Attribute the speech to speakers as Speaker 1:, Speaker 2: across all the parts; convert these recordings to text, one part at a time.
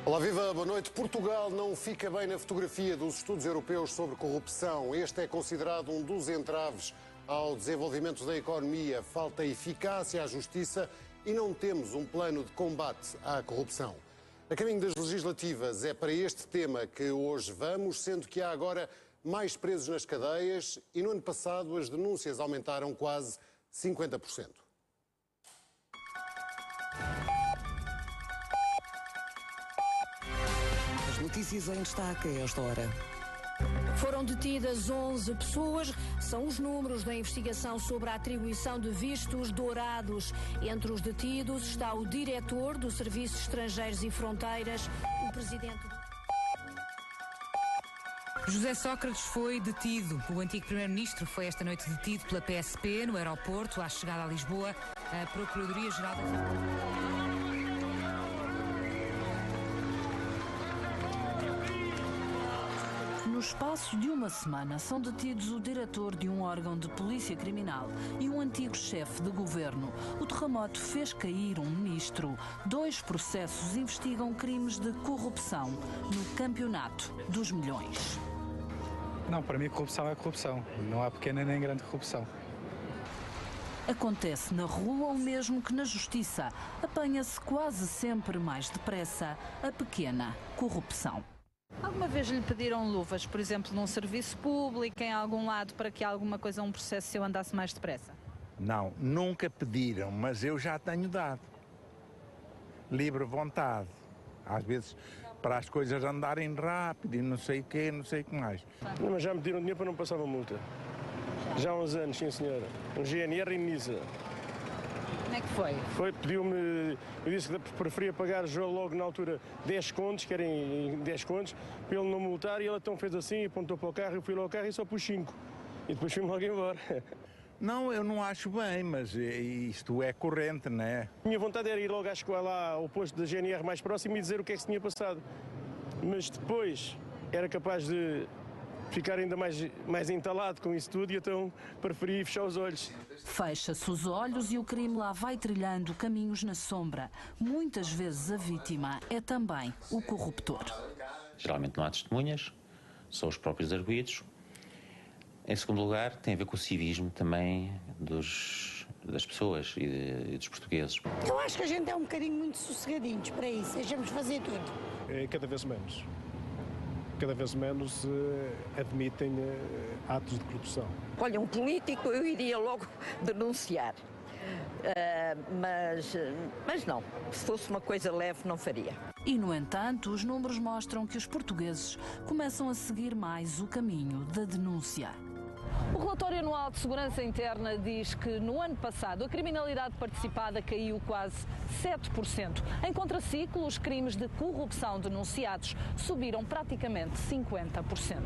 Speaker 1: Olá, viva, boa noite. Portugal não fica bem na fotografia dos estudos europeus sobre corrupção. Este é considerado um dos entraves ao desenvolvimento da economia. Falta eficácia à justiça e não temos um plano de combate à corrupção. A caminho das legislativas é para este tema que hoje vamos, sendo que há agora mais presos nas cadeias e no ano passado as denúncias aumentaram quase 50%.
Speaker 2: Notícias em destaque a esta hora.
Speaker 3: Foram detidas 11 pessoas, são os números da investigação sobre a atribuição de vistos dourados. Entre os detidos está o diretor do Serviço de Estrangeiros e Fronteiras, o presidente...
Speaker 4: José Sócrates foi detido. O antigo primeiro-ministro foi esta noite detido pela PSP no aeroporto, à chegada a Lisboa. A Procuradoria-Geral da...
Speaker 5: No espaço de uma semana, são detidos o diretor de um órgão de polícia criminal e um antigo chefe de governo. O terremoto fez cair um ministro. 2 processos investigam crimes de corrupção no Campeonato dos Milhões.
Speaker 6: Não, para mim corrupção é corrupção. Não há pequena nem grande corrupção.
Speaker 5: Acontece na rua ou mesmo que na justiça. Apanha-se quase sempre mais depressa a pequena corrupção.
Speaker 7: Alguma vez lhe pediram luvas, por exemplo, num serviço público, em algum lado, para que alguma coisa, um processo seu andasse mais depressa?
Speaker 8: Não, nunca pediram, mas eu já tenho dado. Livre vontade. Às vezes, para as coisas andarem rápido e não sei o quê, não sei o que mais.
Speaker 9: Não, mas já me pediram dinheiro para não passar uma multa. Já há uns anos, sim senhora. Um GNR em Niza.
Speaker 7: Como é que foi?
Speaker 9: Pediu-me, eu disse que preferia pagar já logo na altura 10 contos, que eram 10 contos, para ele não multar, e ele então fez assim, apontou para o carro, eu fui lá ao carro e só pus 5. E depois fui-me logo embora.
Speaker 8: Não, eu não acho bem, mas isto é corrente, não é?
Speaker 9: Minha vontade era ir logo à escola, lá ao posto da GNR mais próximo e dizer o que é que se tinha passado. Mas depois era capaz de ficar ainda mais entalado com isso tudo e então preferi fechar os olhos.
Speaker 5: Fecha-se os olhos e o crime lá vai trilhando caminhos na sombra. Muitas vezes a vítima é também o corruptor.
Speaker 10: Geralmente não há testemunhas, são os próprios arguidos. Em segundo lugar, tem a ver com o civismo também das pessoas e dos portugueses.
Speaker 11: Eu acho que a gente é um bocadinho muito sossegadinhos para isso, deixamos fazer tudo.
Speaker 9: É cada vez menos. Cada vez menos admitem atos de corrupção.
Speaker 12: Olha, um político eu iria logo denunciar, mas não, se fosse uma coisa leve não faria.
Speaker 5: E, no entanto, os números mostram que os portugueses começam a seguir mais o caminho da denúncia.
Speaker 7: O relatório anual de segurança interna diz que no ano passado a criminalidade participada caiu quase 7%. Em contraciclo, os crimes de corrupção denunciados subiram praticamente 50%.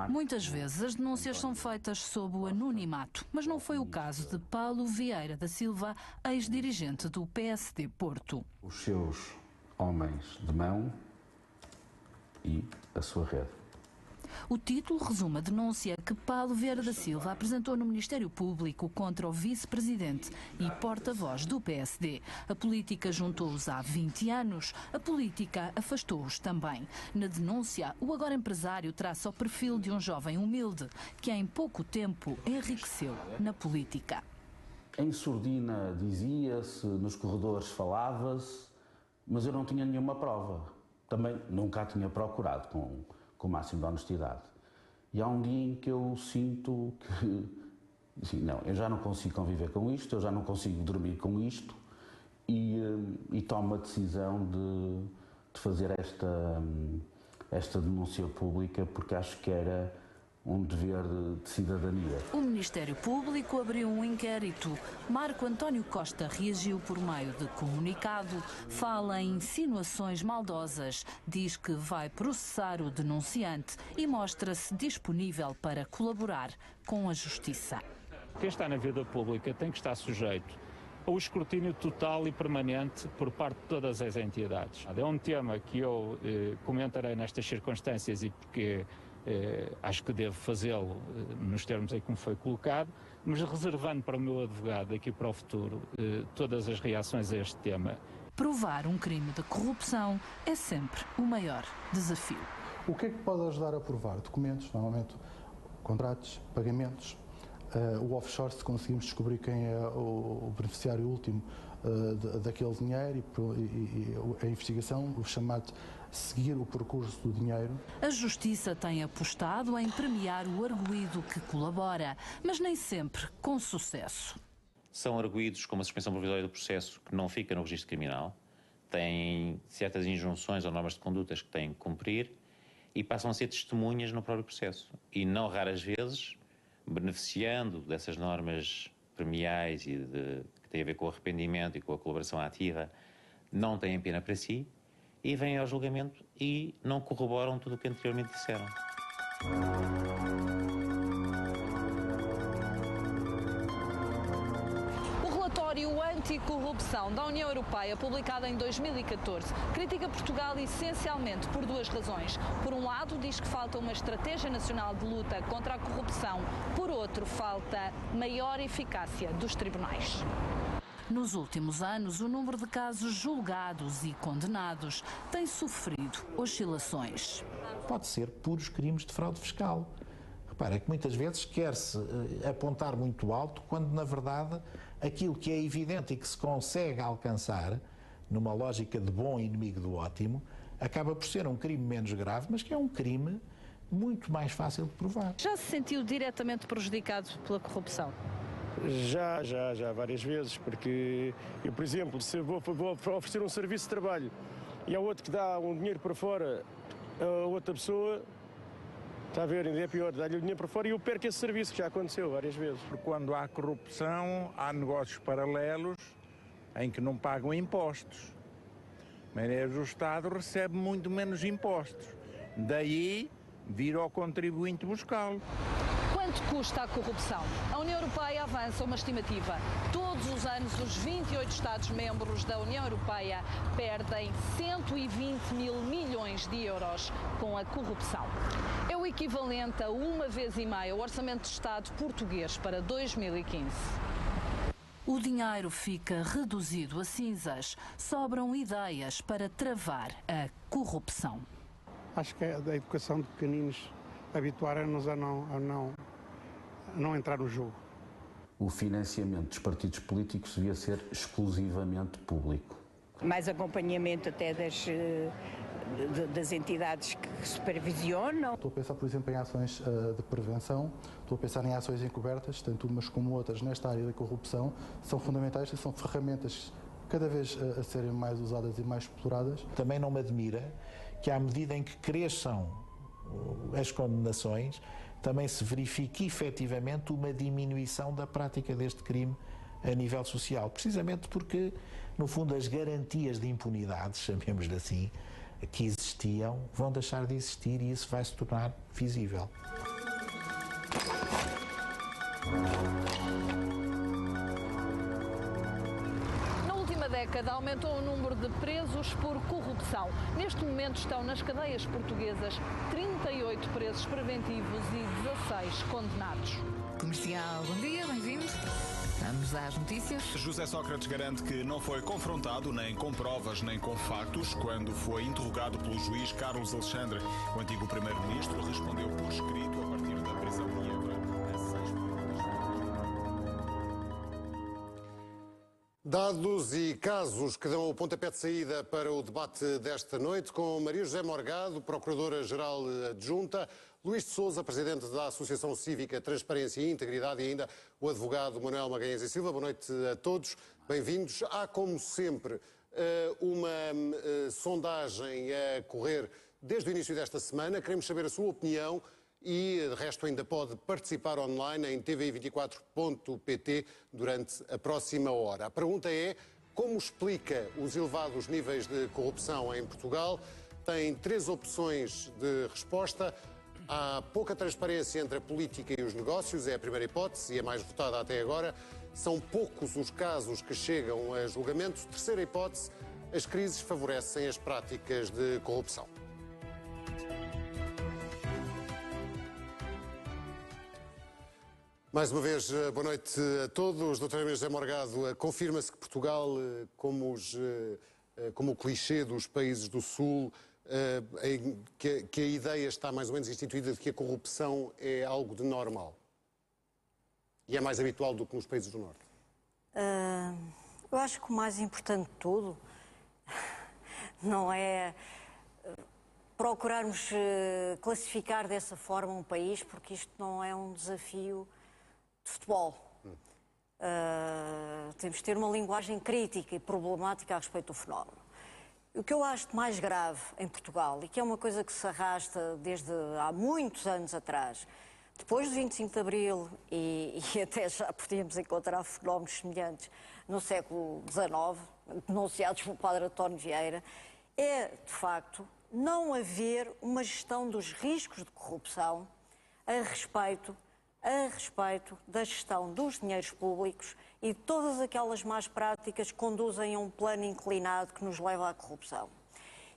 Speaker 5: Muitas vezes as denúncias são feitas sob o anonimato, mas não foi o caso de Paulo Vieira da Silva, ex-dirigente do PSD Porto.
Speaker 13: Os seus homens de mão e a sua rede.
Speaker 5: O título resume a denúncia que Paulo Vieira da Silva apresentou no Ministério Público contra o vice-presidente e porta-voz do PSD. A política juntou-os há 20 anos, a política afastou-os também. Na denúncia, o agora empresário traça o perfil de um jovem humilde que em pouco tempo enriqueceu na política.
Speaker 13: Em surdina dizia-se, nos corredores falava-se, mas eu não tinha nenhuma prova. Também nunca a tinha procurado com o máximo de honestidade. E há um dia em que eu sinto que, assim, não, eu já não consigo conviver com isto, eu já não consigo dormir com isto e tomo a decisão de fazer esta denúncia pública porque acho que era um dever de cidadania.
Speaker 5: O Ministério Público abriu um inquérito. Marco António Costa reagiu por meio de comunicado, fala em insinuações maldosas, diz que vai processar o denunciante e mostra-se disponível para colaborar com a Justiça.
Speaker 14: Quem está na vida pública tem que estar sujeito ao escrutínio total e permanente por parte de todas as entidades. É um tema que eu comentarei nestas circunstâncias e porque acho que devo fazê-lo nos termos em que me foi colocado, mas reservando para o meu advogado aqui para o futuro todas as reações a este tema.
Speaker 5: Provar um crime de corrupção é sempre o maior desafio.
Speaker 15: O que é que pode ajudar a provar? Documentos, normalmente contratos, pagamentos, o offshore, se conseguimos descobrir quem é o beneficiário último daquele dinheiro e a investigação, o chamado seguir o percurso do dinheiro.
Speaker 5: A Justiça tem apostado em premiar o arguido que colabora, mas nem sempre com sucesso.
Speaker 10: São arguidos com uma suspensão provisória do processo que não fica no registro criminal, têm certas injunções ou normas de condutas que têm que cumprir e passam a ser testemunhas no próprio processo. E não raras vezes, beneficiando dessas normas premiais e que têm a ver com o arrependimento e com a colaboração ativa, não têm pena para si e vêm ao julgamento e não corroboram tudo o que anteriormente disseram.
Speaker 7: O relatório Anticorrupção da União Europeia, publicado em 2014, critica Portugal essencialmente por duas razões. Por um lado, diz que falta uma estratégia nacional de luta contra a corrupção. Por outro, falta maior eficácia dos tribunais.
Speaker 5: Nos últimos anos, o número de casos julgados e condenados tem sofrido oscilações.
Speaker 16: Pode ser puros crimes de fraude fiscal. Repara, é que muitas vezes quer-se apontar muito alto, quando na verdade aquilo que é evidente e que se consegue alcançar, numa lógica de bom inimigo do ótimo, acaba por ser um crime menos grave, mas que é um crime muito mais fácil de provar.
Speaker 7: Já se sentiu diretamente prejudicado pela corrupção?
Speaker 9: Já, várias vezes, porque eu, por exemplo, se vou oferecer um serviço de trabalho e há outro que dá um dinheiro para fora a outra pessoa, está a ver, ainda é pior, dá-lhe o dinheiro para fora e eu perco esse serviço, que já aconteceu várias vezes.
Speaker 8: Quando há corrupção, há negócios paralelos em que não pagam impostos. Mas o Estado recebe muito menos impostos. Daí vir ao contribuinte buscá-lo.
Speaker 7: Quanto custa a corrupção? A União Europeia avança uma estimativa. Todos os anos, os 28 Estados-membros da União Europeia perdem 120 mil milhões de euros com a corrupção. É o equivalente a 1,5 vezes o orçamento de Estado português para 2015.
Speaker 5: O dinheiro fica reduzido a cinzas. Sobram ideias para travar a corrupção.
Speaker 17: Acho que é da educação de pequeninos habituarem-nos a não entrar no jogo.
Speaker 13: O financiamento dos partidos políticos devia ser exclusivamente público.
Speaker 12: Mais acompanhamento até das entidades que supervisionam.
Speaker 15: Estou a pensar, por exemplo, em ações de prevenção, estou a pensar em ações encobertas, tanto umas como outras nesta área da corrupção, são fundamentais e são ferramentas cada vez a serem mais usadas e mais exploradas.
Speaker 16: Também não me admira que, à medida em que cresçam as condenações, também se verifique efetivamente uma diminuição da prática deste crime a nível social. Precisamente porque, no fundo, as garantias de impunidade, chamemos-lhe assim, que existiam, vão deixar de existir e isso vai se tornar visível.
Speaker 7: Década aumentou o número de presos por corrupção. Neste momento estão nas cadeias portuguesas 38 presos preventivos e 16 condenados.
Speaker 4: Comercial, bom dia, bem-vindo. Vamos às notícias.
Speaker 18: José Sócrates garante que não foi confrontado nem com provas nem com factos quando foi interrogado pelo juiz Carlos Alexandre. O antigo primeiro-ministro respondeu por escrito a partir da prisão de Évora a 6
Speaker 1: Dados e casos que dão o pontapé de saída para o debate desta noite com Maria José Morgado, Procuradora-Geral Adjunta, Luís de Sousa, Presidente da Associação Cívica Transparência e Integridade e ainda o advogado Manuel Magalhães e Silva. Boa noite a todos, bem-vindos. Há, como sempre, uma sondagem a correr desde o início desta semana. Queremos saber a sua opinião e, de resto, ainda pode participar online em tvi24.pt durante a próxima hora. A pergunta é: como explica os elevados níveis de corrupção em Portugal? Tem 3 opções de resposta. Há pouca transparência entre a política e os negócios, é a primeira hipótese e a mais votada até agora. São poucos os casos que chegam a julgamento. Terceira hipótese: as crises favorecem as práticas de corrupção. Mais uma vez, boa noite a todos. Dr. José Morgado, confirma-se que Portugal, como os como o clichê dos países do Sul, que a ideia está mais ou menos instituída de que a corrupção é algo de normal? E é mais habitual do que nos países do Norte?
Speaker 11: Eu acho que o mais importante de tudo não é procurarmos classificar dessa forma um país, porque isto não é um desafio de futebol. Temos de ter uma linguagem crítica e problemática a respeito do fenómeno. O que eu acho de mais grave em Portugal, e que é uma coisa que se arrasta desde há muitos anos atrás, depois do 25 de Abril, e até já podíamos encontrar fenómenos semelhantes no século XIX, denunciados pelo padre António Vieira, é, de facto, não haver uma gestão dos riscos de corrupção a respeito da gestão dos dinheiros públicos e todas aquelas más práticas que conduzem a um plano inclinado que nos leva à corrupção.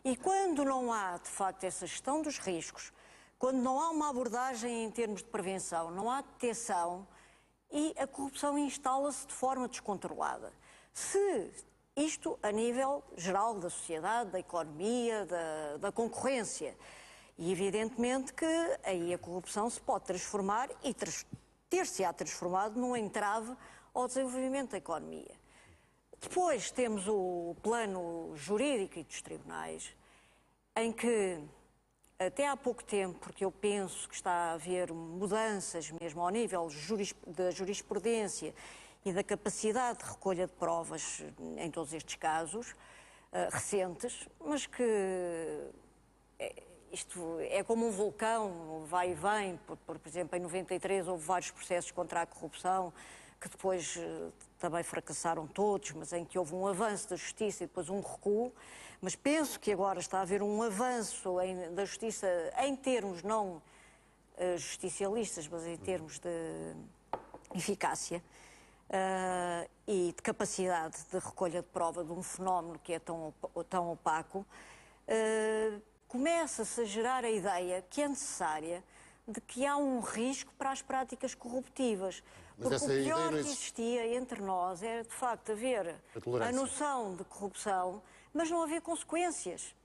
Speaker 11: E quando não há, de facto, essa gestão dos riscos, quando não há uma abordagem em termos de prevenção, não há detecção e a corrupção instala-se de forma descontrolada. Se isto a nível geral da sociedade, da economia, da concorrência. E evidentemente que aí a corrupção se pode transformar e ter-se-á transformado num entrave ao desenvolvimento da economia. Depois temos o plano jurídico e dos tribunais, em que até há pouco tempo, porque eu penso que está a haver mudanças mesmo ao nível da jurisprudência e da capacidade de recolha de provas em todos estes casos recentes, mas que isto é como um vulcão, vai e vem. Por exemplo, em 93 houve vários processos contra a corrupção que depois também fracassaram todos, mas em que houve um avanço da justiça e depois um recuo. Mas penso que agora está a haver um avanço da justiça em termos não justicialistas, mas em termos de eficácia e de capacidade de recolha de prova de um fenómeno que é tão opaco. Começa-se a gerar a ideia que é necessária de que há um risco para as práticas corruptivas. Porque o pior que existia entre nós era, de facto, haver a noção de corrupção, mas não haver consequências.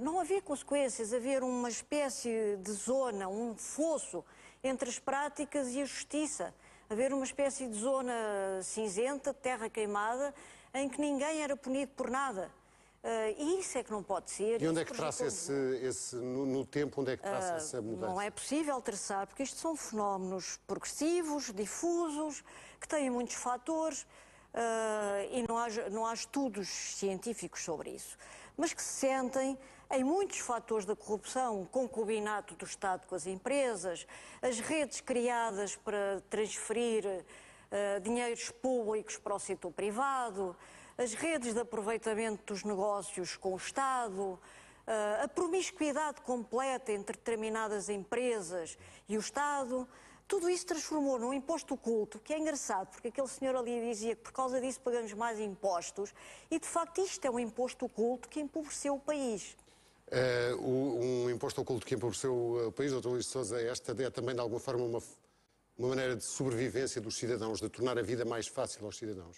Speaker 11: Não havia consequências, haver uma espécie de zona, um fosso entre as práticas e a justiça. Haver uma espécie de zona cinzenta, terra queimada, em que ninguém era punido por nada. E isso é que não pode ser.
Speaker 1: E onde é que traça no tempo, onde é que traça essa mudança?
Speaker 11: Não é possível traçar, porque isto são fenómenos progressivos, difusos, que têm muitos fatores e não há estudos científicos sobre isso. Mas que se sentem em muitos fatores da corrupção, o concubinato do Estado com as empresas, as redes criadas para transferir dinheiros públicos para o setor privado, as redes de aproveitamento dos negócios com o Estado, a promiscuidade completa entre determinadas empresas e o Estado, tudo isso transformou num imposto oculto, que é engraçado, porque aquele senhor ali dizia que por causa disso pagamos mais impostos, e de facto isto é um imposto oculto que empobreceu o país.
Speaker 1: Um imposto oculto que empobreceu o país, Dr. Luís de Sousa, esta é também de alguma forma uma maneira de sobrevivência dos cidadãos, de tornar a vida mais fácil aos cidadãos?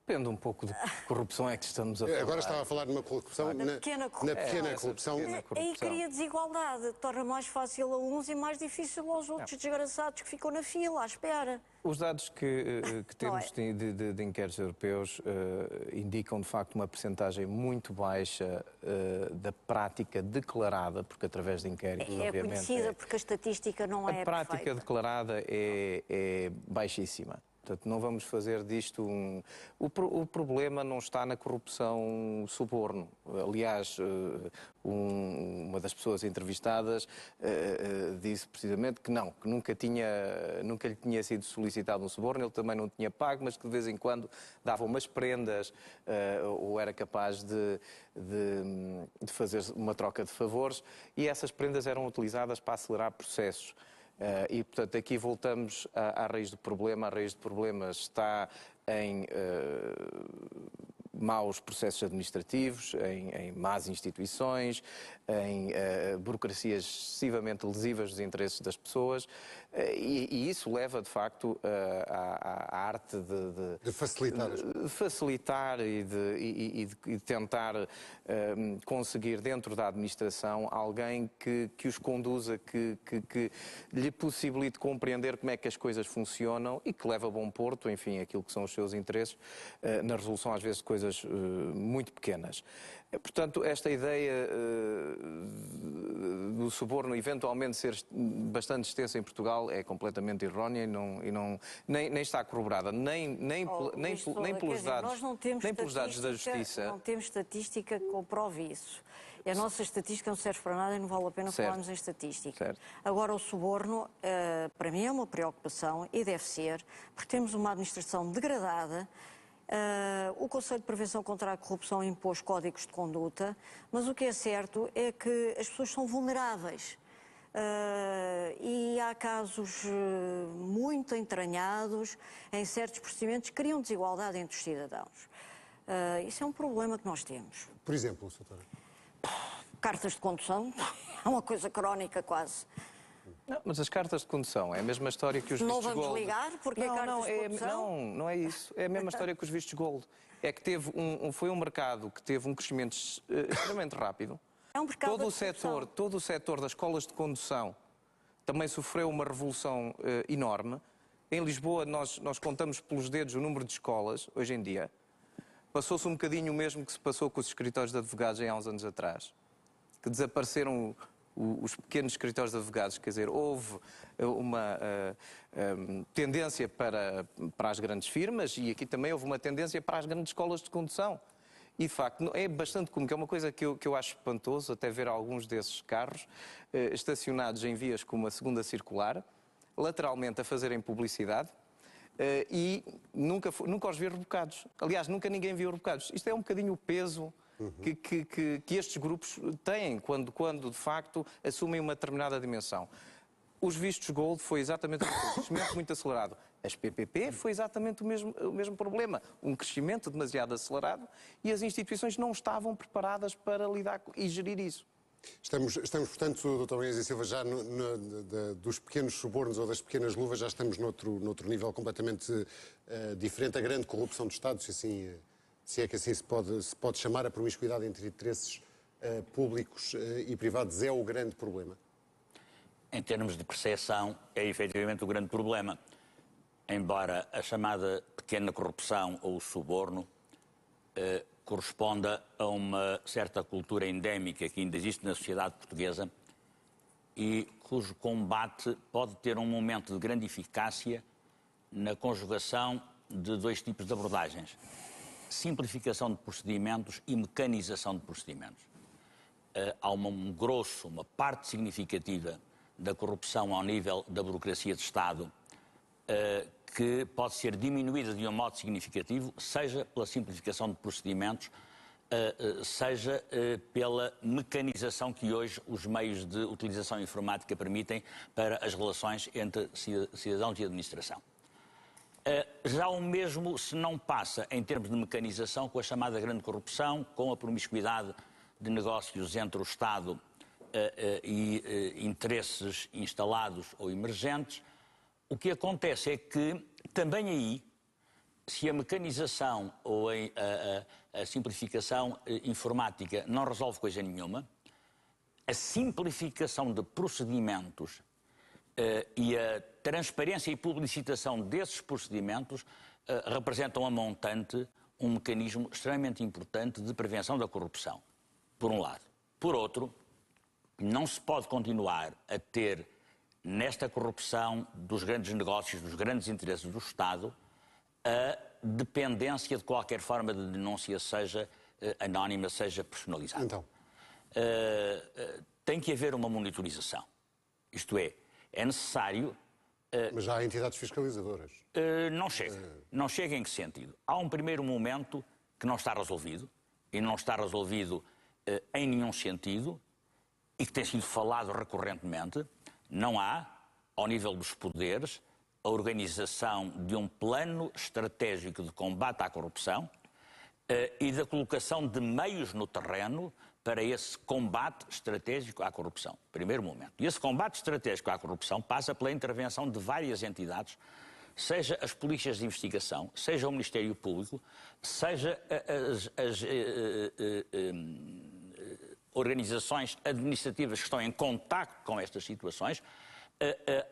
Speaker 19: Depende um pouco de que corrupção é que estamos a falar.
Speaker 1: Agora estava a falar de uma corrupção, na pequena corrupção.
Speaker 11: Aí cria desigualdade, torna mais fácil a uns e mais difícil aos outros desgraçados que ficam na fila, à espera.
Speaker 19: Os dados que temos de inquéritos europeus indicam, de facto, uma percentagem muito baixa da prática declarada, porque através de inquéritos, obviamente...
Speaker 11: É conhecida porque a estatística não é perfeita.
Speaker 19: A prática declarada é baixíssima. Portanto, não vamos fazer disto O problema não está na corrupção suborno. Aliás, uma das pessoas entrevistadas disse precisamente que não, que nunca lhe tinha sido solicitado um suborno, ele também não tinha pago, mas que de vez em quando dava umas prendas ou era capaz de fazer uma troca de favores, e essas prendas eram utilizadas para acelerar processos. E, portanto, aqui voltamos à raiz do problema. A raiz do problema está em maus processos administrativos, em más instituições, em burocracias excessivamente lesivas dos interesses das pessoas E isso leva, de facto, à arte
Speaker 1: de facilitar,
Speaker 19: de facilitar e de tentar conseguir dentro da administração alguém que os conduza, que lhe possibilite compreender como é que as coisas funcionam e que leve a bom porto, enfim, aquilo que são os seus interesses, na resolução às vezes de coisas muito pequenas. Portanto, esta ideia do suborno eventualmente ser bastante extensa em Portugal é completamente errónea nem está corroborada, nem pelos dados da Justiça.
Speaker 11: Não temos estatística que comprove isso. A nossa estatística não serve para nada e não vale a pena falarmos em estatística. Certo. Agora, o suborno, para mim, é uma preocupação e deve ser, porque temos uma administração degradada. O Conselho de Prevenção contra a Corrupção impôs códigos de conduta, mas o que é certo é que as pessoas são vulneráveis. E há casos muito entranhados em certos procedimentos que criam desigualdade entre os cidadãos. Isso é um problema que nós temos.
Speaker 1: Por exemplo, doutora?
Speaker 11: Cartas de condução é uma coisa crónica quase.
Speaker 19: Não, mas as cartas de condução é a mesma história que os vistos gold.
Speaker 11: Não vamos ligar porque cartas de condução?
Speaker 19: Não é isso. É a mesma história que os vistos gold. É que foi um mercado que teve um crescimento extremamente rápido.
Speaker 11: É um mercado
Speaker 19: todo o setor das escolas de condução também sofreu uma revolução enorme. Em Lisboa nós contamos pelos dedos o número de escolas hoje em dia. Passou-se um bocadinho o mesmo que se passou com os escritórios de advogados há uns anos atrás, que desapareceram os pequenos escritórios de advogados, quer dizer, houve uma tendência para as grandes firmas e aqui também houve uma tendência para as grandes escolas de condução. E, de facto, é bastante comum, que é uma coisa que eu acho espantoso, até ver alguns desses carros estacionados em vias como a segunda circular, lateralmente a fazerem publicidade, e nunca os vi rebocados. Aliás, nunca ninguém viu rebocados. Isto é um bocadinho o peso que estes grupos têm quando, de facto, assumem uma determinada dimensão. Os vistos gold foi exatamente um crescimento muito acelerado. As PPP foi exatamente o mesmo problema. Um crescimento demasiado acelerado e as instituições não estavam preparadas para lidar e gerir isso.
Speaker 1: Estamos portanto, Dr. Inês e Silva, já dos pequenos subornos ou das pequenas luvas, já estamos noutro nível completamente diferente. A grande corrupção do Estado, se é que assim se pode chamar, a promiscuidade entre interesses públicos e privados é o grande problema.
Speaker 20: Em termos de percepção, é efetivamente o grande problema. Embora a chamada pequena corrupção ou o suborno corresponda a uma certa cultura endémica que ainda existe na sociedade portuguesa e cujo combate pode ter um momento de grande eficácia na conjugação de dois tipos de abordagens: simplificação de procedimentos e mecanização de procedimentos. Há uma parte significativa da corrupção ao nível da burocracia de Estado que pode ser diminuída de um modo significativo, seja pela simplificação de procedimentos, seja pela mecanização que hoje os meios de utilização informática permitem para as relações entre cidadãos e administração. Já o mesmo se não passa em termos de mecanização com a chamada grande corrupção, com a promiscuidade de negócios entre o Estado e interesses instalados ou emergentes. O que acontece é que, também aí, se a mecanização ou a simplificação informática não resolve coisa nenhuma, a simplificação de procedimentos e a transparência e publicitação desses procedimentos representam a montante um mecanismo extremamente importante de prevenção da corrupção, por um lado. Por outro, não se pode continuar a ter nesta corrupção dos grandes negócios, dos grandes interesses do Estado, a dependência de qualquer forma de denúncia, seja anónima, seja personalizada.
Speaker 1: Então?
Speaker 20: Tem que haver uma monitorização. Isto é necessário...
Speaker 1: Mas já há entidades fiscalizadoras.
Speaker 20: Não chega. Não chega em que sentido? Há um primeiro momento que não está resolvido, e não está resolvido em nenhum sentido, e que tem sido falado recorrentemente. Não há, ao nível dos poderes, a organização de um plano estratégico de combate à corrupção e da colocação de meios no terreno para esse combate estratégico à corrupção. Primeiro momento. E esse combate estratégico à corrupção passa pela intervenção de várias entidades, seja as polícias de investigação, seja o Ministério Público, seja as organizações administrativas que estão em contacto com estas situações.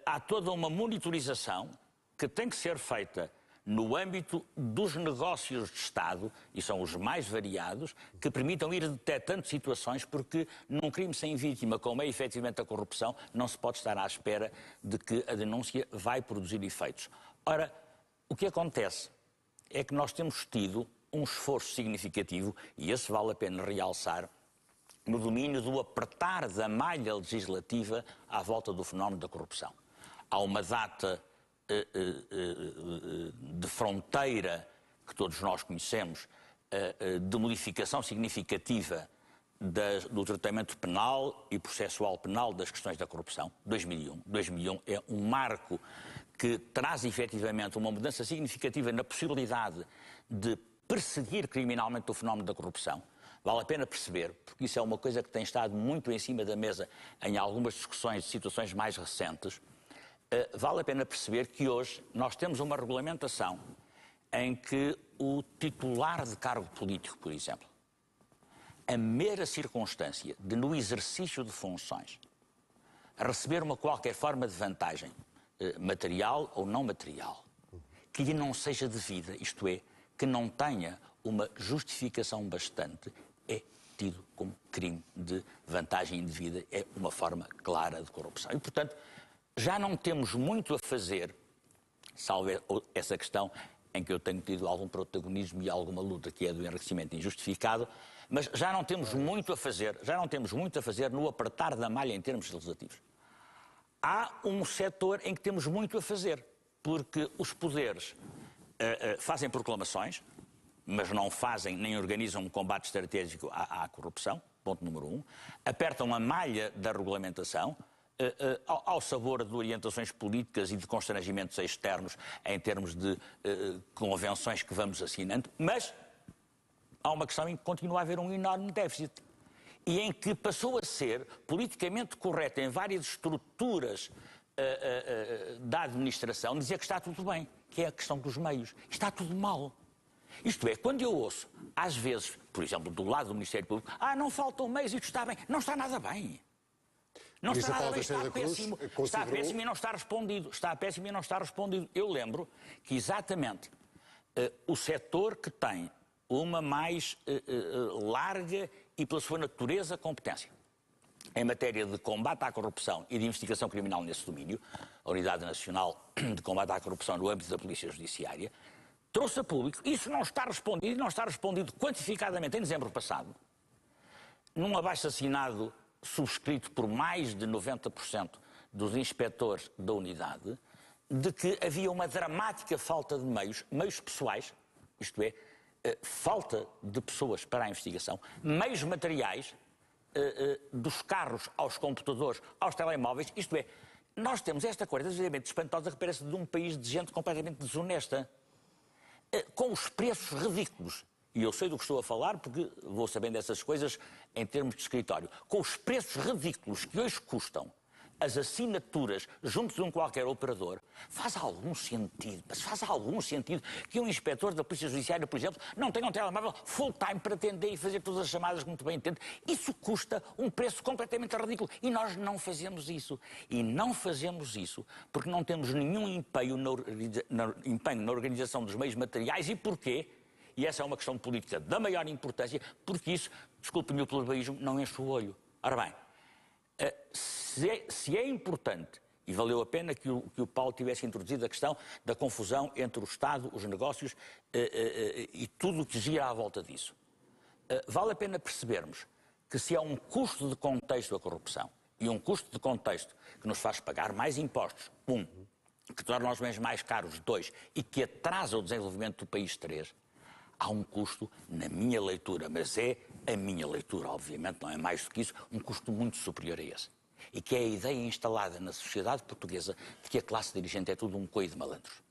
Speaker 20: Há toda uma monitorização que tem que ser feita no âmbito dos negócios de Estado, e são os mais variados, que permitam ir detectando situações, porque num crime sem vítima, como é efetivamente a corrupção, não se pode estar à espera de que a denúncia vai produzir efeitos. Ora, o que acontece é que nós temos tido um esforço significativo, e esse vale a pena realçar, no domínio do apertar da malha legislativa à volta do fenómeno da corrupção. Há uma data de fronteira que todos nós conhecemos, de modificação significativa do tratamento penal e processual penal das questões da corrupção, 2001. 2001 é um marco que traz efetivamente uma mudança significativa na possibilidade de perseguir criminalmente o fenómeno da corrupção. Vale a pena perceber, porque isso é uma coisa que tem estado muito em cima da mesa em algumas discussões de situações mais recentes. Vale a pena perceber que hoje nós temos uma regulamentação em que o titular de cargo político, por exemplo, a mera circunstância de, no exercício de funções, receber uma qualquer forma de vantagem, material ou não material, que lhe não seja devida, isto é, que não tenha uma justificação bastante, é tido como crime de vantagem indevida, é uma forma clara de corrupção. E, portanto, já não temos muito a fazer, salvo essa questão em que eu tenho tido algum protagonismo e alguma luta, que é do enriquecimento injustificado, mas já não temos muito a fazer no apertar da malha em termos legislativos. Há um setor em que temos muito a fazer, porque os poderes fazem proclamações, mas não fazem nem organizam um combate estratégico à corrupção, ponto número 1, apertam a malha da regulamentação, ao sabor de orientações políticas e de constrangimentos externos em termos de convenções que vamos assinando, mas há uma questão em que continua a haver um enorme déficit e em que passou a ser politicamente correto em várias estruturas da administração dizer que está tudo bem, que é a questão dos meios. Está tudo mal. Isto é, quando eu ouço, às vezes, por exemplo, do lado do Ministério Público, não faltam meios e isto está bem. Não está nada bem. Não está nada bem, está péssimo. Está péssimo e não está respondido. Está péssimo e não está respondido. Eu lembro que exatamente o setor que tem uma mais larga e, pela sua natureza, competência em matéria de combate à corrupção e de investigação criminal nesse domínio, a Unidade Nacional de Combate à Corrupção no âmbito da Polícia Judiciária, trouxe a público. Isso não está respondido, e não está respondido quantificadamente em dezembro passado, num abaixo-assinado subscrito por mais de 90% dos inspectores da unidade, de que havia uma dramática falta de meios pessoais, isto é, falta de pessoas para a investigação, meios materiais, dos carros aos computadores, aos telemóveis, isto é, nós temos esta coisa verdadeiramente espantosa que parece de um país de gente completamente desonesta, com os preços ridículos. E eu sei do que estou a falar porque vou sabendo dessas coisas em termos de escritório. Com os preços ridículos que hoje custam as assinaturas junto de um qualquer operador, faz algum sentido, mas faz algum sentido que um inspetor da Polícia Judiciária, por exemplo, não tenha um telemóvel full-time para atender e fazer todas as chamadas que muito bem entende. Isso custa um preço completamente ridículo. E nós não fazemos isso. E não fazemos isso porque não temos nenhum empenho na organização dos meios materiais. E porquê? E essa é uma questão política da maior importância, porque isso, desculpe-me o pluralismo, não enche o olho. Ora bem, se é importante, e valeu a pena que o Paulo tivesse introduzido a questão da confusão entre o Estado, os negócios e tudo o que gira à volta disso, vale a pena percebermos que se há um custo de contexto à corrupção e um custo de contexto que nos faz pagar mais impostos, que torna os bens mais caros, 2, e que atrasa o desenvolvimento do país, 3, há um custo, na minha leitura, mas é a minha leitura, obviamente, não é mais do que isso, um custo muito superior a esse. E que é a ideia instalada na sociedade portuguesa de que a classe dirigente é tudo um coio de malandros.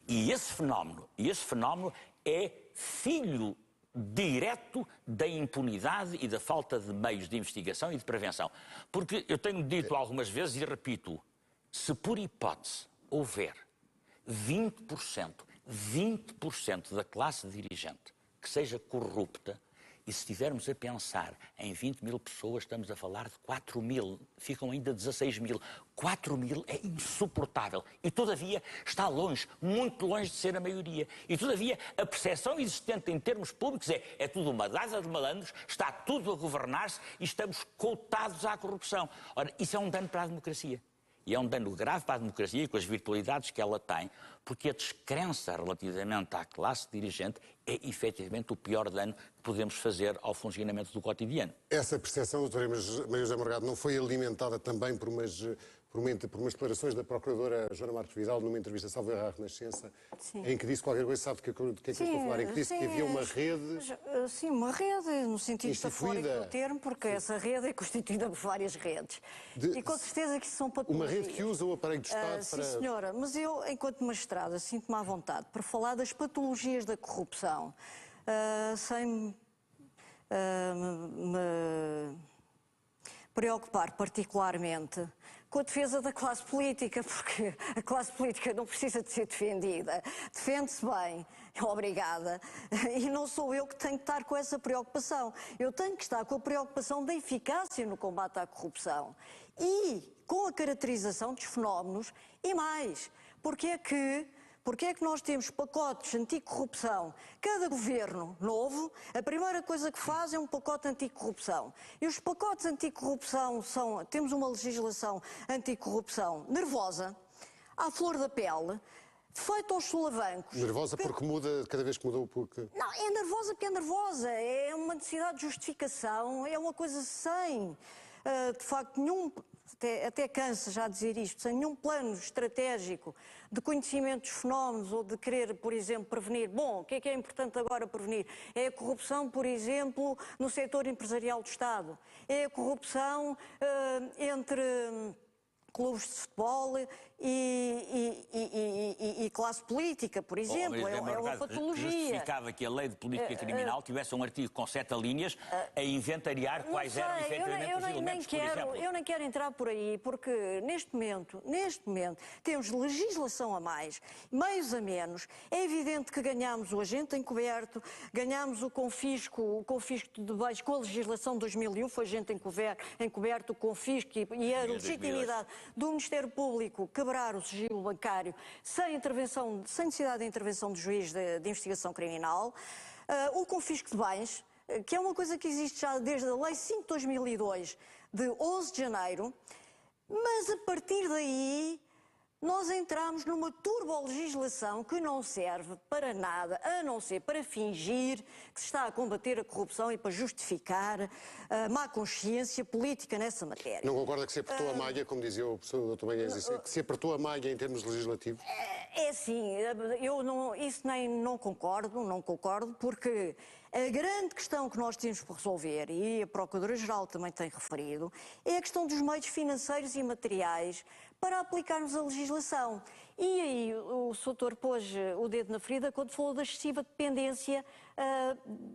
Speaker 20: E esse fenómeno é filho direto da impunidade e da falta de meios de investigação e de prevenção. Porque eu tenho dito algumas vezes e repito, se por hipótese houver 20% da classe dirigente que seja corrupta, e se estivermos a pensar em 20 mil pessoas, estamos a falar de 4 mil, ficam ainda 16 mil. 4 mil é insuportável e, todavia, está longe, muito longe de ser a maioria. E, todavia, a percepção existente em termos públicos é tudo uma dada de malandros, está tudo a governar-se e estamos coutados à corrupção. Ora, isso é um dano para a democracia. E é um dano grave para a democracia e com as virtualidades que ela tem, porque a descrença relativamente à classe dirigente é efetivamente o pior dano que podemos fazer ao funcionamento do cotidiano.
Speaker 1: Essa percepção, Dr. Maria José Morgado, não foi alimentada também por umas declarações da Procuradora Joana Marques Vidal numa entrevista salvo erro à Renascença, em que disse qualquer coisa, sabe do que é que eu estou a falar, em que disse que havia uma rede...
Speaker 11: Sim, uma rede, no sentido metafórico do termo, porque essa rede é constituída por várias redes. E com certeza que isso são patologias.
Speaker 1: Uma rede que usa o aparelho de Estado para...
Speaker 11: Sim, senhora, mas eu, enquanto magistrada, sinto-me à vontade para falar das patologias da corrupção, sem me preocupar particularmente com a defesa da classe política, porque a classe política não precisa de ser defendida. Defende-se bem, obrigada, e não sou eu que tenho que estar com essa preocupação. Eu tenho que estar com a preocupação da eficácia no combate à corrupção e com a caracterização dos fenómenos e mais. Porque é que nós temos pacotes anticorrupção? Cada governo novo, a primeira coisa que faz é um pacote anticorrupção. E os pacotes anticorrupção temos uma legislação anticorrupção nervosa, à flor da pele, feita aos solavancos.
Speaker 1: Nervosa porque muda, cada vez que mudou, porque...
Speaker 11: Não, é nervosa porque é nervosa, é uma necessidade de justificação, é uma coisa sem, de facto, nenhum... Até cansa já dizer isto, sem nenhum plano estratégico de conhecimento dos fenómenos ou de querer, por exemplo, prevenir. Bom, o que é importante agora prevenir? É a corrupção, por exemplo, no setor empresarial do Estado. É a corrupção entre clubes de futebol e classe política, por exemplo. É uma patologia.
Speaker 20: Justificava que a lei de política criminal tivesse um artigo com 7 linhas a inventariar quais eram efetivamente os elementos, por exemplo.
Speaker 11: Eu nem quero entrar por aí, porque neste momento, temos legislação a mais, meios a menos. É evidente que ganhámos o agente encoberto, ganhámos o confisco de bens com a legislação de 2001, foi agente encoberto, o confisco e a legitimidade do Ministério Público quebrar o sigilo bancário sem necessidade de intervenção do juiz de investigação criminal, o confisco de bens, que é uma coisa que existe já desde a Lei 5 de 2002, de 11 de janeiro, mas a partir daí nós entramos numa turbolegislação que não serve para nada, a não ser para fingir que se está a combater a corrupção e para justificar a má consciência política nessa matéria.
Speaker 1: Não concorda que se apertou a malha, como dizia o professor Dr. Manhães, que se apertou a malha em termos legislativos?
Speaker 11: É assim, isso nem não concordo, porque a grande questão que nós temos por resolver, e a Procuradora-Geral também tem referido, é a questão dos meios financeiros e materiais para aplicarmos a legislação. E aí o Soutor pôs o dedo na ferida quando falou da excessiva dependência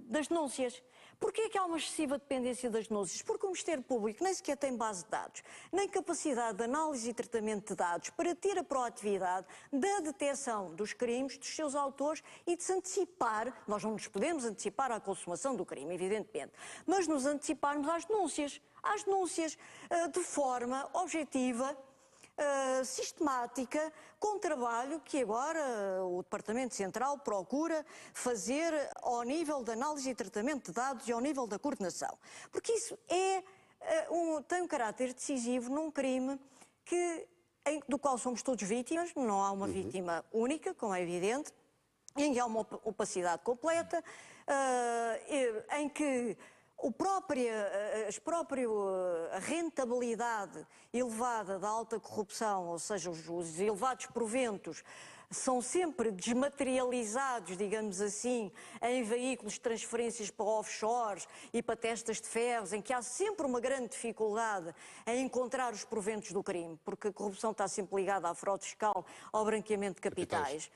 Speaker 11: das denúncias. Porquê é que há uma excessiva dependência das denúncias? Porque o Ministério Público nem sequer tem base de dados, nem capacidade de análise e tratamento de dados para ter a proatividade da detecção dos crimes, dos seus autores e de se antecipar. Nós não nos podemos antecipar à consumação do crime, evidentemente, mas nos anteciparmos às denúncias de forma objetiva, sistemática, com trabalho que agora o Departamento Central procura fazer ao nível da análise e tratamento de dados e ao nível da coordenação. Porque isso tem um caráter decisivo num crime do qual somos todos vítimas, não há uma vítima única, como é evidente, em que há uma opacidade completa, em que a rentabilidade elevada da alta corrupção, ou seja, os elevados proventos, são sempre desmaterializados, digamos assim, em veículos de transferências para offshores e para testas de ferros, em que há sempre uma grande dificuldade em encontrar os proventos do crime, porque a corrupção está sempre ligada à fraude fiscal, ao branqueamento de capitais.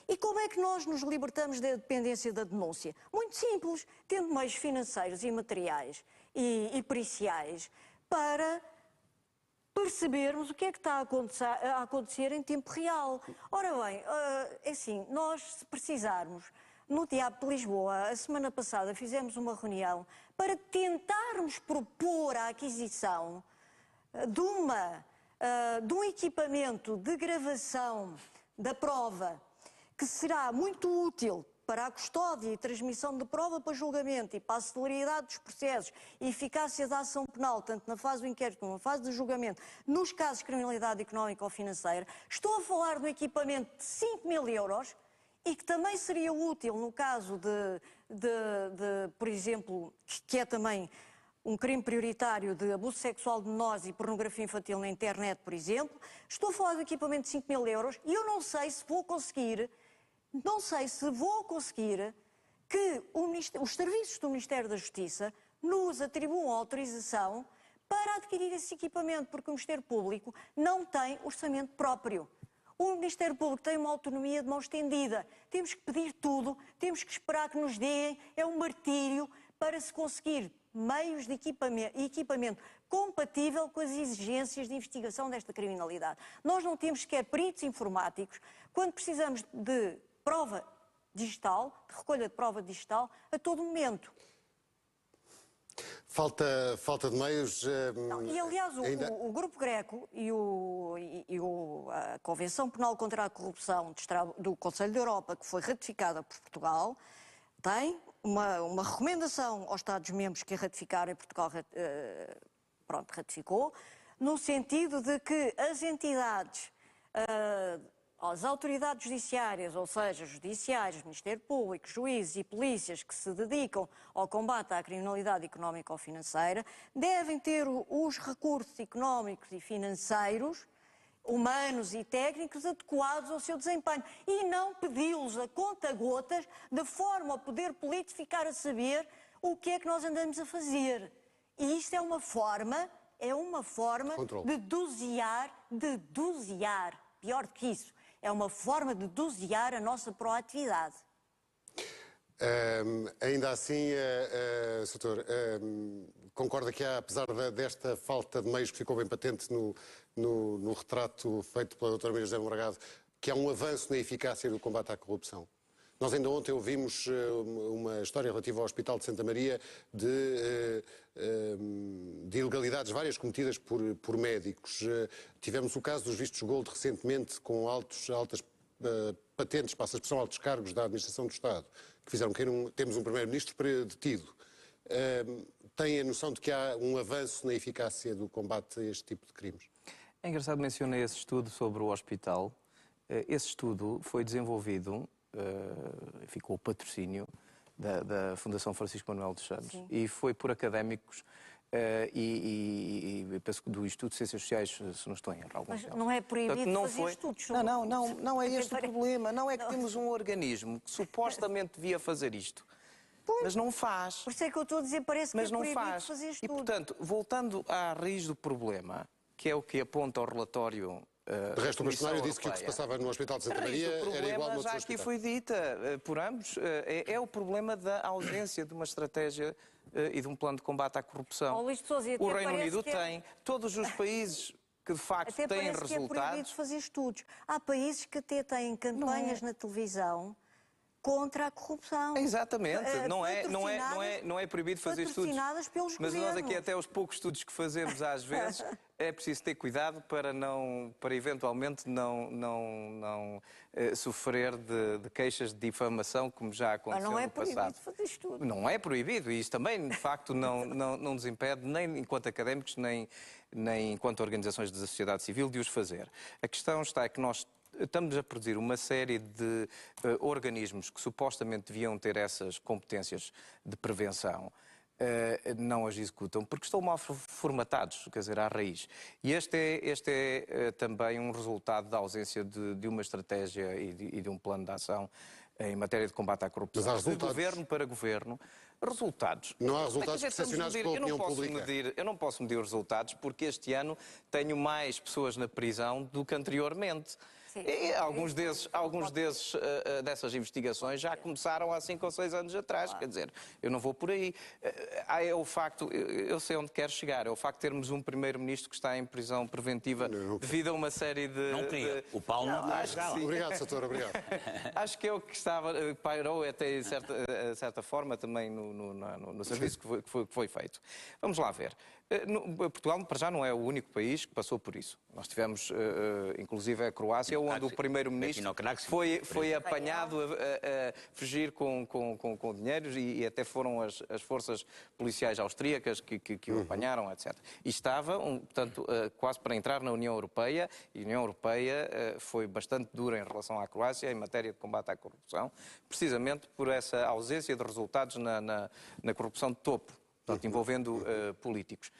Speaker 11: E como é que nós nos libertamos da dependência da denúncia? Muito simples, tendo meios financeiros e materiais e periciais para percebermos o que é que está a acontecer em tempo real. Ora bem, é assim, nós se precisarmos, no Teatro de Lisboa, a semana passada fizemos uma reunião para tentarmos propor a aquisição de um equipamento de gravação da prova que será muito útil para a custódia e transmissão de prova para julgamento e para a celeridade dos processos e eficácia da ação penal, tanto na fase do inquérito como na fase do julgamento, nos casos de criminalidade económica ou financeira. Estou a falar de um equipamento de 5.000 euros e que também seria útil no caso por exemplo, que é também um crime prioritário de abuso sexual de menores e pornografia infantil na internet, por exemplo. Estou a falar de um equipamento de 5.000 euros e eu não sei se vou conseguir que os serviços do Ministério da Justiça nos atribuam autorização para adquirir esse equipamento, porque o Ministério Público não tem orçamento próprio. O Ministério Público tem uma autonomia de mão estendida. Temos que pedir tudo, temos que esperar que nos deem, é um martírio para se conseguir meios de equipamento compatível com as exigências de investigação desta criminalidade. Nós não temos sequer peritos informáticos quando precisamos de prova digital, de recolha de prova digital, a todo momento.
Speaker 1: Falta de meios...
Speaker 11: Não, e aliás, o Grupo Greco e a Convenção Penal contra a Corrupção do Conselho da Europa, que foi ratificada por Portugal, tem uma recomendação aos Estados-membros que a ratificaram, e Portugal ratificou, no sentido de que as entidades, as autoridades judiciárias, ou seja, judiciários, Ministério Público, juízes e polícias que se dedicam ao combate à criminalidade económica ou financeira, devem ter os recursos económicos e financeiros, humanos e técnicos adequados ao seu desempenho e não pedi-los a conta-gotas de forma a poder político ficar a saber o que é que nós andamos a fazer. E isto é uma forma de dosear, pior do que isso, é uma forma de dosear a nossa proatividade.
Speaker 1: Ainda assim, Sr. concorda que há, apesar desta falta de meios que ficou bem patente no retrato feito pela doutora Maria José Morgado, que há um avanço na eficácia do combate à corrupção? Nós ainda ontem ouvimos uma história relativa ao Hospital de Santa Maria de ilegalidades várias cometidas por médicos. Tivemos o caso dos vistos gold recentemente com altas patentes, passa a expressão, altos cargos da administração do Estado, que fizeram que temos um primeiro-ministro detido. Tem a noção de que há um avanço na eficácia do combate a este tipo de crimes?
Speaker 19: É engraçado mencionar esse estudo sobre o hospital. Esse estudo foi desenvolvido, ficou o patrocínio da Fundação Francisco Manuel dos Santos. Sim. E foi por académicos e penso que do Instituto de Ciências Sociais, se não estou em erro.
Speaker 11: Mas não é proibido fazer estudos sobre
Speaker 19: não é este o problema. Não é que temos um organismo que supostamente devia fazer isto, mas não faz.
Speaker 11: Por isso é que eu estou a dizer, parece que é proibido fazer estudos.
Speaker 19: E, portanto, voltando à raiz do problema, que é o que aponta o relatório...
Speaker 1: De resto, o bastonário disse que o que se passava no Hospital de Santa Maria era igual a outros
Speaker 19: já aqui foi dita por ambos, é o problema da ausência de uma estratégia e de um plano de combate à corrupção. O Reino Unido tem, todos os países que de facto têm resultados...
Speaker 11: Até parece que é proibido fazer estudos. Há países que até têm campanhas na televisão contra a corrupção.
Speaker 19: Exatamente, não é proibido fazer estudos.
Speaker 11: Pelos
Speaker 19: mas nós aqui, até os poucos estudos que fazemos às vezes, é preciso ter cuidado para eventualmente não sofrer de queixas de difamação, como já aconteceu no passado.
Speaker 11: Mas não é proibido fazer estudos.
Speaker 19: Não é proibido, e isso também, de facto, não nos impede, nem enquanto académicos, nem enquanto organizações da sociedade civil, de os fazer. A questão está que nós estamos a produzir uma série de organismos que supostamente deviam ter essas competências de prevenção, não as executam porque estão mal formatados, quer dizer, à raiz. E este é também um resultado da ausência de uma estratégia e de um plano de ação em matéria de combate à corrupção.
Speaker 1: Mas há resultados.
Speaker 19: De governo para governo. Resultados.
Speaker 1: Não há resultados percepcionados pela opinião pública.
Speaker 19: Eu não posso medir os resultados porque este ano tenho mais pessoas na prisão do que anteriormente. E dessas investigações já começaram há 5 ou 6 anos atrás, quer dizer, eu não vou por aí. É o facto, eu sei onde quero chegar, é o facto de termos um primeiro-ministro que está em prisão preventiva devido a uma série de...
Speaker 20: Não queria, o Paulo não vai chegar lá.
Speaker 1: Obrigado, Soutor, obrigado.
Speaker 19: Acho que é o que pairou até de certa forma também no serviço que foi feito. Vamos lá ver. Portugal, para já, não é o único país que passou por isso. Nós tivemos, inclusive, a Croácia, onde o primeiro-ministro foi apanhado a fugir com dinheiros e até foram as forças policiais austríacas que o apanharam, etc. E estava, portanto, quase para entrar na União Europeia, e a União Europeia foi bastante dura em relação à Croácia em matéria de combate à corrupção, precisamente por essa ausência de resultados na corrupção de topo. Portanto, envolvendo políticos.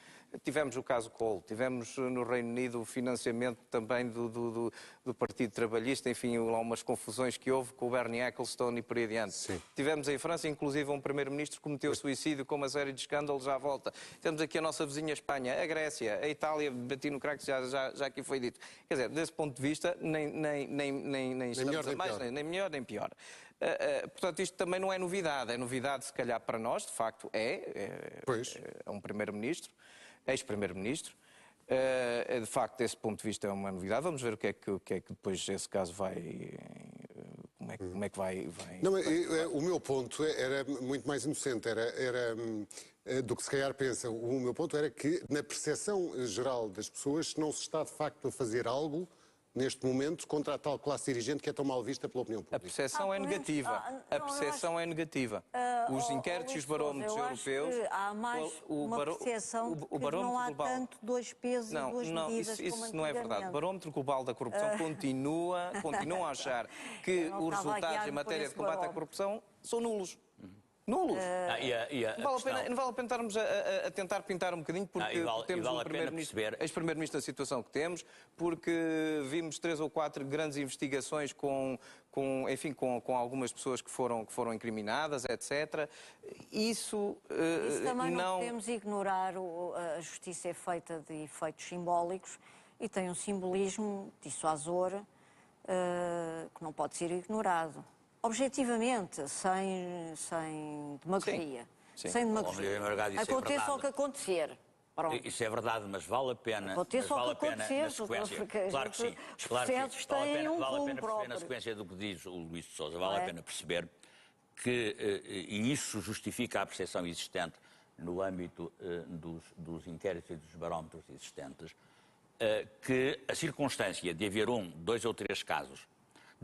Speaker 19: Tivemos o caso Kohl, tivemos no Reino Unido o financiamento também do Partido Trabalhista, enfim, lá umas confusões que houve com o Bernie Ecclestone e por aí adiante. Sim. Tivemos em França, inclusive, um primeiro-ministro que cometeu suicídio com uma série de escândalos à volta. Temos aqui a nossa vizinha Espanha, a Grécia, a Itália, bati no craque, já aqui foi dito. Quer dizer, desse ponto de vista, nem estamos a mais, nem melhor nem pior. Portanto, isto também não é novidade. É novidade, se calhar, para nós, de facto, é um primeiro-ministro, ex-primeiro-ministro. De facto, desse ponto de vista, é uma novidade. Vamos ver o que é que depois esse caso vai... Como é que vai...
Speaker 1: Não, o meu ponto era muito mais inocente, era do que se calhar pensa. O meu ponto era que, na percepção geral das pessoas, não se está, de facto, a fazer algo neste momento, contra a tal classe dirigente que é tão mal vista pela opinião pública.
Speaker 19: A percepção é negativa. A percepção é negativa. Os inquéritos e os barómetros europeus...
Speaker 11: Há mais uma percepção de que não há tanto 2 pesos e 2 medidas como
Speaker 19: isso não é verdade. O barómetro global da corrupção continua a achar que os resultados em matéria de combate à corrupção são nulos. Nulos. Não vale a pena estarmos a tentar pintar um bocadinho porque temos um ex-primeiro-ministro da situação que temos, porque vimos 3 ou 4 grandes investigações com algumas pessoas que foram incriminadas, etc. Isso
Speaker 11: também não podemos ignorar. A justiça é feita de efeitos simbólicos e tem um simbolismo dissuasor que não pode ser ignorado. Objetivamente, sem demagogia.
Speaker 20: Sim.
Speaker 11: Sem demagogia. Aconteça o que acontecer. Pronto.
Speaker 20: Isso é verdade, mas vale a pena.
Speaker 11: Aconteça o que acontecer.
Speaker 20: Claro que sim.
Speaker 11: Os processos têm um rumo próprio.
Speaker 20: Na sequência do que diz o Luís de Sousa, vale a pena perceber que, e isso justifica a percepção existente no âmbito dos inquéritos e dos barómetros existentes, que a circunstância de haver 1, 2 ou 3 casos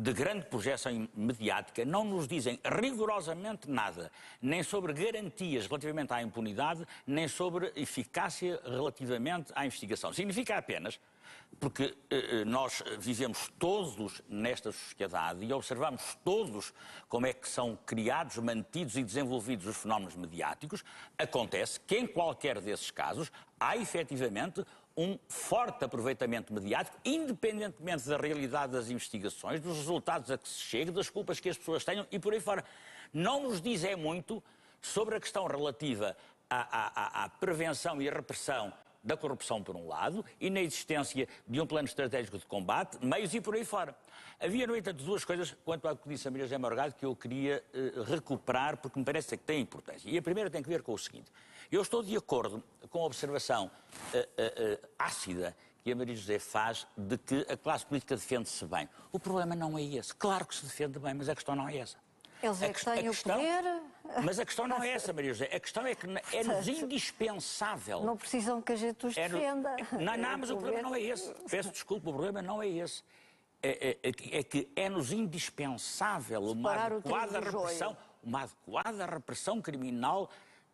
Speaker 20: de grande projeção mediática não nos dizem rigorosamente nada, nem sobre garantias relativamente à impunidade, nem sobre eficácia relativamente à investigação. Significa apenas, porque nós vivemos todos nesta sociedade e observamos todos como é que são criados, mantidos e desenvolvidos os fenómenos mediáticos, acontece que em qualquer desses casos há efetivamente um forte aproveitamento mediático, independentemente da realidade das investigações, dos resultados a que se chega, das culpas que as pessoas tenham e por aí fora. Não nos diz muito sobre a questão relativa à prevenção e à repressão da corrupção, por um lado, e na existência de um plano estratégico de combate, meios e por aí fora. Havia, no entanto, 2 coisas, quanto ao que disse a Maria José Morgado, que eu queria recuperar, porque me parece que têm importância. E a primeira tem que ver com o seguinte. Eu estou de acordo com a observação ácida que a Maria José faz de que a classe política defende-se bem. O problema não é esse. Claro que se defende bem, mas a questão não é essa.
Speaker 11: Eles é que têm o poder.
Speaker 20: Mas a questão não é essa, Maria José. A questão é que é-nos indispensável.
Speaker 11: Não precisam que a gente os defenda.
Speaker 20: Não, mas o problema não é esse. Peço desculpa, o problema não é esse. É que é-nos indispensável uma adequada repressão criminal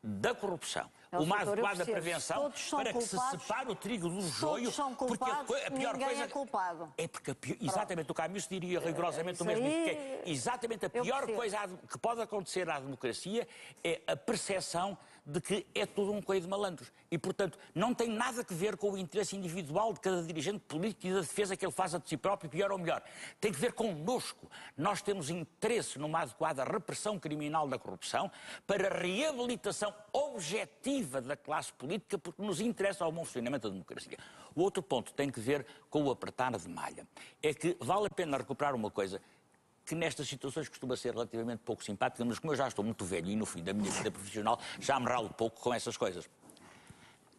Speaker 20: da corrupção. Uma adequada prevenção para que se separe o trigo do joio.
Speaker 11: Todos são culpados,
Speaker 20: porque a pior
Speaker 11: ninguém
Speaker 20: coisa
Speaker 11: é culpado.
Speaker 20: É porque exatamente o Camus diria rigorosamente o mesmo. Que é exatamente a pior coisa que pode acontecer à democracia é a percepção de que é tudo um coelho de malandros. E, portanto, não tem nada a ver com o interesse individual de cada dirigente político e da defesa que ele faça de si próprio, pior ou melhor. Tem que ver connosco. Nós temos interesse numa adequada repressão criminal da corrupção para a reabilitação objetiva da classe política, porque nos interessa ao bom funcionamento da democracia. O outro ponto tem que ver com o apertar de malha. É que vale a pena recuperar uma coisa que nestas situações costuma ser relativamente pouco simpática, mas como eu já estou muito velho e no fim da minha vida profissional já me ralo pouco com essas coisas.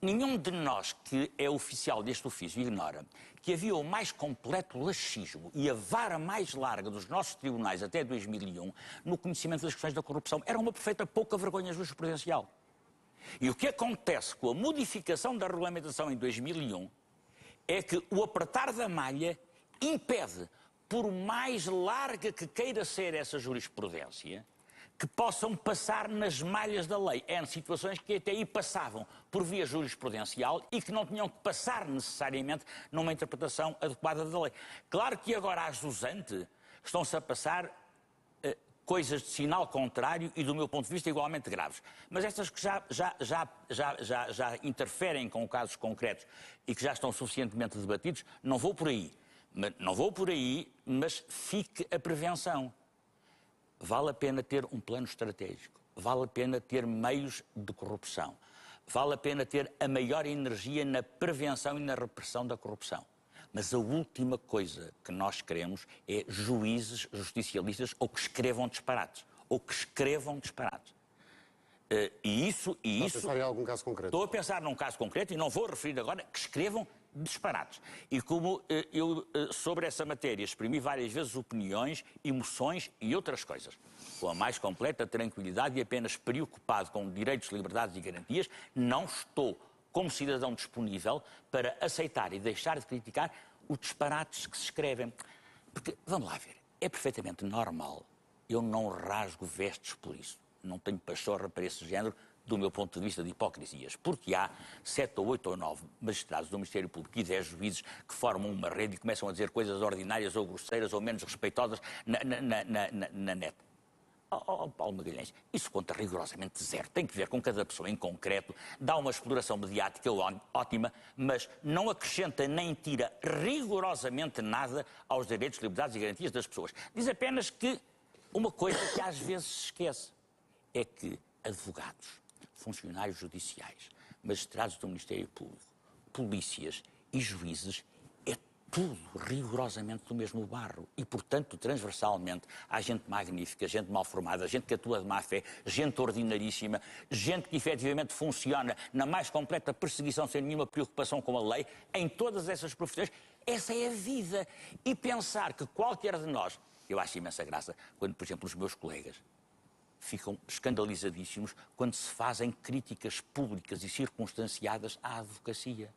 Speaker 20: Nenhum de nós que é oficial deste ofício ignora que havia o mais completo laxismo e a vara mais larga dos nossos tribunais até 2001 no conhecimento das questões da corrupção. Era uma perfeita pouca vergonha jurisprudencial. E o que acontece com a modificação da regulamentação em 2001 é que o apertar da malha impede, por mais larga que queira ser essa jurisprudência, que possam passar nas malhas da lei. Eram situações que até aí passavam por via jurisprudencial e que não tinham que passar necessariamente numa interpretação adequada da lei. Claro que agora, à jusante, estão-se a passar coisas de sinal contrário e, do meu ponto de vista, igualmente graves. Mas estas que já interferem com casos concretos e que já estão suficientemente debatidos, não vou por aí. Mas fique a prevenção. Vale a pena ter um plano estratégico, vale a pena ter meios de corrupção, vale a pena ter a maior energia na prevenção e na repressão da corrupção. Mas a última coisa que nós queremos é juízes justicialistas ou que escrevam disparates. Estou a pensar em algum caso concreto. Estou a pensar num caso concreto e não vou referir agora que escrevam disparates. E como eu, sobre essa matéria, exprimi várias vezes opiniões, emoções e outras coisas, com a mais completa tranquilidade e apenas preocupado com direitos, liberdades e garantias, não estou, como cidadão, disponível para aceitar e deixar de criticar os disparates que se escrevem. Porque, vamos lá ver, é perfeitamente normal. Eu não rasgo vestes por isso. Não tenho pachorra para esse género, do meu ponto de vista, de hipocrisias. Porque há 7 ou 8 ou 9 magistrados do Ministério Público e 10 juízes que formam uma rede e começam a dizer coisas ordinárias ou grosseiras ou menos respeitosas na net. Paulo Magalhães, isso conta rigorosamente zero. Tem que ver com cada pessoa em concreto, dá uma exploração mediática ótima, mas não acrescenta nem tira rigorosamente nada aos direitos, liberdades e garantias das pessoas. Diz apenas que uma coisa que às vezes se esquece é que advogados, funcionários judiciais, magistrados do Ministério Público, polícias e juízes, é tudo rigorosamente do mesmo barro. E, portanto, transversalmente, há gente magnífica, gente mal formada, gente que atua de má fé, gente ordinaríssima, gente que efetivamente funciona na mais completa perseguição sem nenhuma preocupação com a lei, em todas essas profissões. Essa é a vida. E pensar que qualquer de nós, eu acho imensa graça, quando, por exemplo, os meus colegas ficam escandalizadíssimos quando se fazem críticas públicas e circunstanciadas à advocacia.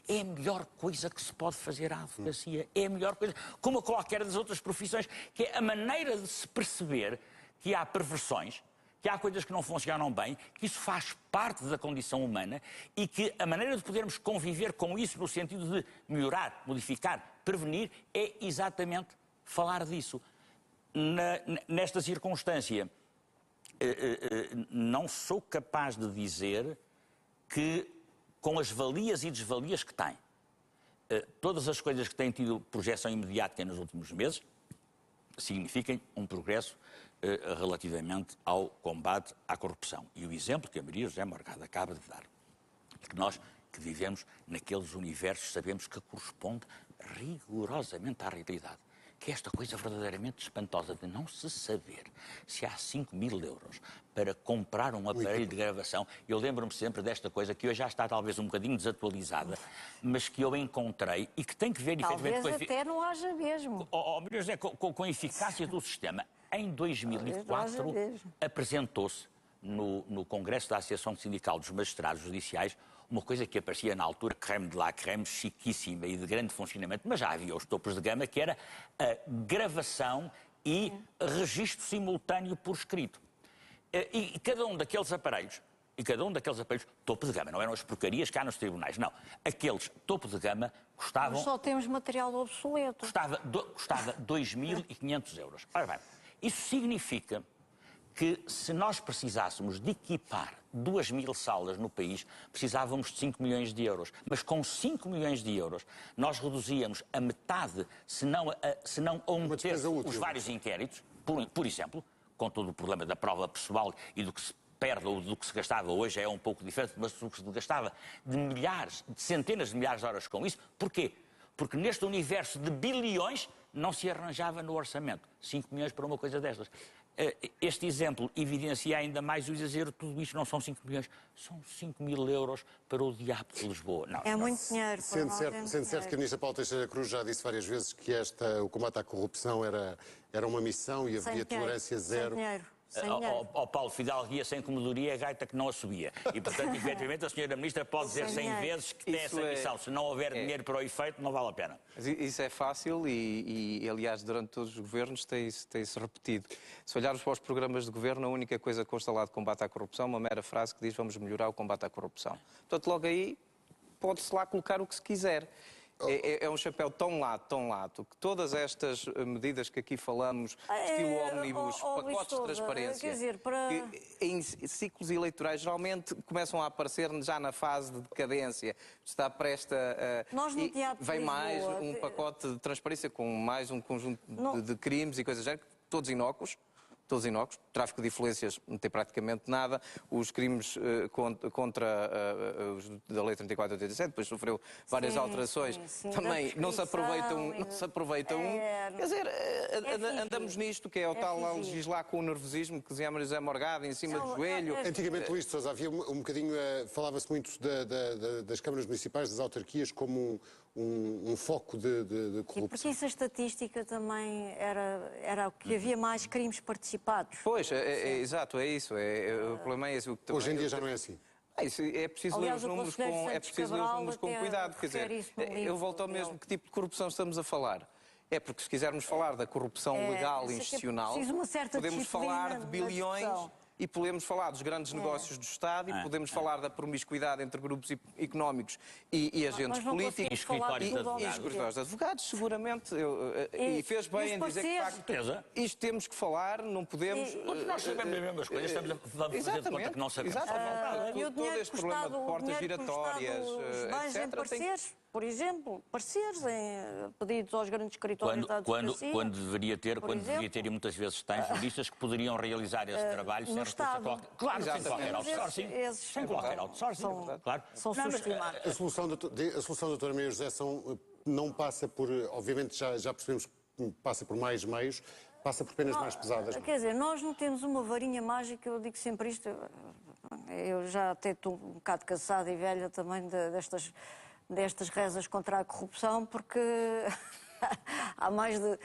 Speaker 20: É a melhor coisa que se pode fazer à advocacia. É a melhor coisa, como a qualquer das outras profissões, que é a maneira de se perceber que há perversões, que há coisas que não funcionam bem, que isso faz parte da condição humana e que a maneira de podermos conviver com isso no sentido de melhorar, modificar, prevenir, é exatamente falar disso. Nesta circunstância, não sou capaz de dizer que, com as valias e desvalias que tem, todas as coisas que têm tido projeção imediata nos últimos meses signifiquem um progresso relativamente ao combate à corrupção. E o exemplo que a Maria José Morgado acaba de dar, que nós que vivemos naqueles universos sabemos que corresponde rigorosamente à realidade. Que esta coisa verdadeiramente espantosa de não se saber se há 5.000 euros para comprar um aparelho de gravação. Eu lembro-me sempre desta coisa que hoje já está talvez um bocadinho desatualizada, mas que eu encontrei e que tem que ver efetivamente
Speaker 11: talvez até não haja mesmo.
Speaker 20: Com a eficácia do sistema. Em 2004 apresentou-se no Congresso da Associação Sindical dos Magistrados Judiciais uma coisa que aparecia na altura creme de la creme, chiquíssima e de grande funcionamento, mas já havia os topos de gama, que era a gravação e registro simultâneo por escrito. E cada um daqueles aparelhos, topo de gama, não eram as porcarias que há nos tribunais, não. Aqueles topo de gama custavam...
Speaker 11: Mas só temos material obsoleto.
Speaker 20: Custava 2.500 euros. Ora bem, isso significa que se nós precisássemos de equipar 2.000 salas no país, precisávamos de 5 milhões de euros. Mas com 5 milhões de euros, nós reduzíamos a metade, se não a um terço, os vários inquéritos, por exemplo, com todo o problema da prova pessoal e do que se perde ou do que se gastava hoje é um pouco diferente, mas do que se gastava de milhares, de centenas de milhares de horas com isso. Porquê? Porque neste universo de bilhões não se arranjava no orçamento 5 milhões para uma coisa destas. Este exemplo evidencia ainda mais o exagero. Tudo isto não são 5 milhões, são 5 mil euros para o diabo de Lisboa. Não,
Speaker 11: é muito dinheiro.
Speaker 1: Sendo certo que a Ministra Paula Teixeira Cruz já disse várias vezes que o combate à corrupção era uma missão e havia tolerância zero.
Speaker 20: Paulo, Fidalgo ia sem comodoria, a gaita que não a subia. E, portanto, efetivamente, a senhora Ministra pode dizer 100 vezes que tem essa missão. Se não houver dinheiro para o efeito, não vale a pena.
Speaker 19: Isso é fácil e aliás, durante todos os governos tem-se repetido. Se olharmos para os programas de governo, a única coisa que consta lá de combate à corrupção é uma mera frase que diz vamos melhorar o combate à corrupção. Portanto, logo aí, pode-se lá colocar o que se quiser. É um chapéu tão lato, que todas estas medidas que aqui falamos, estilo ómnibus, pacotes de transparência, que em ciclos eleitorais geralmente começam a aparecer já na fase de decadência. Está prestes a... Vem mais um pacote de transparência com mais um conjunto de crimes e coisas do género, todos inócuos. Tráfico de influências não tem praticamente nada, os crimes contra da Lei 34/87, depois sofreu várias alterações, também não se aproveita um. Quer dizer, andamos nisto, que é o tal a legislar com o nervosismo que dizia José Morgado, em cima do joelho.
Speaker 1: Antigamente, Luís de Sousa, havia um bocadinho, falava-se muito das câmaras municipais, das autarquias, como um foco de corrupção.
Speaker 11: E porque isso a estatística também era o que havia mais crimes participados.
Speaker 19: Pois, exato, é isso. O problema é esse.
Speaker 1: Hoje em dia já não é assim.
Speaker 19: É preciso ler os números com cuidado. Quer dizer, eu volto ao mesmo. Que tipo de corrupção estamos a falar? É porque se quisermos falar da corrupção legal e institucional, podemos falar de bilhões... E podemos falar dos grandes negócios do Estado e podemos falar da promiscuidade entre grupos económicos e agentes políticos.
Speaker 20: E escritórios
Speaker 19: de advogados, seguramente. E fez bem em dizer que, de facto, isto temos que falar, não podemos...
Speaker 20: Nós sabemos as mesmas coisas, vamos fazer de conta que não sabemos.
Speaker 19: Todo este problema de portas giratórias, etc.
Speaker 11: Por exemplo, pareceres em pedidos aos grandes escritórios da advocacia.
Speaker 20: Quando deveria ter e muitas vezes tem juristas que poderiam realizar esse trabalho sem recurso a qualquer... Claro, sem qualquer outsourcing. Sem qualquer outsourcing, claro.
Speaker 11: São subestimados.
Speaker 1: A solução, doutora Maria José, não passa por... Obviamente já percebemos que passa por mais meios, passa por penas mais pesadas.
Speaker 11: Quer dizer, nós não temos uma varinha mágica, eu digo sempre isto. Eu já até estou um bocado cansada e velha também destas rezas contra a corrupção, porque há mais de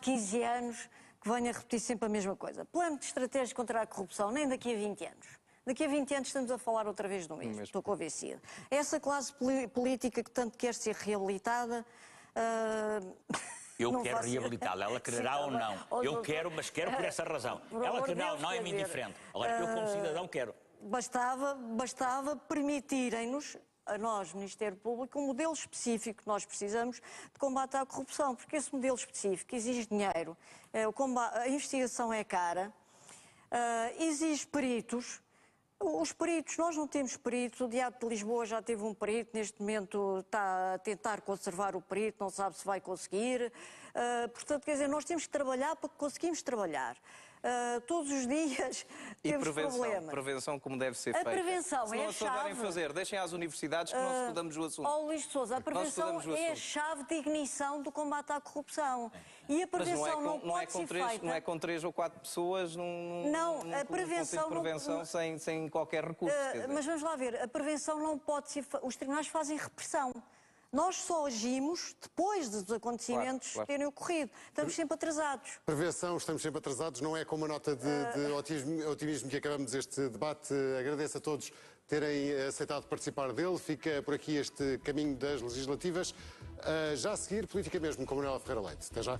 Speaker 11: 15 anos que venho a repetir sempre a mesma coisa. Plano de estratégia contra a corrupção, nem daqui a 20 anos. Daqui a 20 anos estamos a falar outra vez do mesmo, estou convencida. Essa classe política que tanto quer ser reabilitada...
Speaker 20: Eu quero reabilitá-la, ela quererá ou não. Eu quero, mas quero por essa razão. Ela quererá ou não é-me indiferente. Agora, eu como cidadão quero.
Speaker 11: Bastava permitirem-nos, a nós, Ministério Público, um modelo específico que nós precisamos de combate à corrupção, porque esse modelo específico exige dinheiro, a investigação é cara, exige peritos. Os peritos, nós não temos peritos, o Diabo de Lisboa já teve um perito, neste momento está a tentar conservar o perito, não sabe se vai conseguir. Portanto, quer dizer, nós temos que trabalhar para que conseguimos trabalhar. Todos os dias temos problemas.
Speaker 19: Prevenção como deve ser feita.
Speaker 11: A prevenção
Speaker 19: se não a souberem fazer, deixem às universidades que nós estudamos o assunto.
Speaker 11: Luís de Sousa, a prevenção é a chave de ignição do combate à corrupção. E a prevenção não pode ser feita...
Speaker 19: Não é com 3 ou 4 pessoas
Speaker 11: a prevenção
Speaker 19: sem qualquer recurso.
Speaker 11: Mas vamos lá ver, a prevenção não pode ser... Os tribunais fazem repressão. Nós só agimos depois dos acontecimentos terem ocorrido. Estamos sempre atrasados.
Speaker 1: Prevenção, estamos sempre atrasados. Não é com uma nota de otimismo que acabamos este debate. Agradeço a todos terem aceitado participar dele. Fica por aqui este caminho das legislativas. Já a seguir, Política Mesmo, com Manuela Ferreira Leite. Até já.